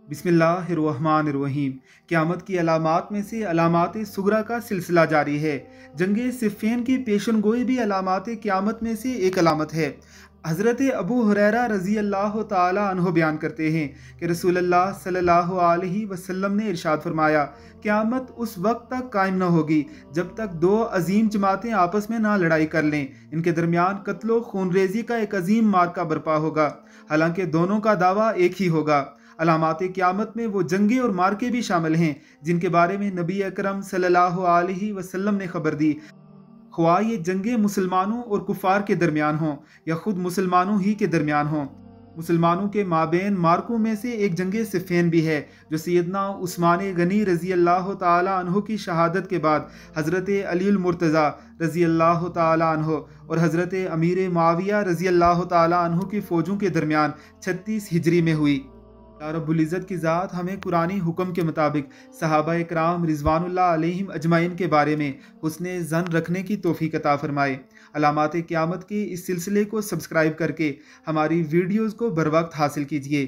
बिस्मिल्लाहिर्रहमानिर्रहीम। क़यामत की अलामात में से अलामात सुगरा का सिलसिला जारी है। जंग सिफ़ीन की पेशन गोई भी अलामात क़यामत में से एक अलामत है। हज़रत अबू हुरैरा रज़ी अल्लाह ताला अन्हो बयान करते हैं कि रसूलुल्लाह सल्लल्लाहु अलैहि वसल्लम ने इरशाद फरमाया, क़यामत उस वक्त तक कायम न होगी जब तक दो अजीम जमातें आपस में ना लड़ाई कर लें। इनके दरमियान कत्लो खूनरेज़ी का एक अजीम मार्का बर्पा होगा, हालांकि दोनों का दावा एक ही होगा। अलामात क़यामत में वो जंगे और मार्के भी शामिल हैं जिनके बारे में नबी अकरम सल्लल्लाहु अलैहि वसल्लम ने खबर दी, ख्वाह ये जंगे मुसलमानों और कुफार के दरमियान हों या खुद मुसलमानों ही के दरमियान हों। मुसलमानों के माबेन मार्कों में से एक जंग सिफ़ीन भी है जो सैयदना उस्मान गनी रज़ी अल्लाह ताला अन्हो की शहादत के बाद हज़रत अली मुर्तज़ा रज़ी अल्लाह ताला अन्हो और हज़रत अमीर मुआविया रज़ी अल्लाह ताला अन्हो की फ़ौजों के दरमियान 36 हिजरी में हुई। या रब्बुल इज़्ज़त की ज़ात हमें कुरानी हुक्म के मुताबिक सहाबा इकराम रिज़वानुल्लाह अलैहिम अजमाइन के बारे में हुस्ने ज़न रखने की तौफ़ीक़ अता फ़रमाए। अलामात क़यामत के इस सिलसिले को सब्सक्राइब करके हमारी वीडियोज़ को बर वक्त हासिल कीजिए।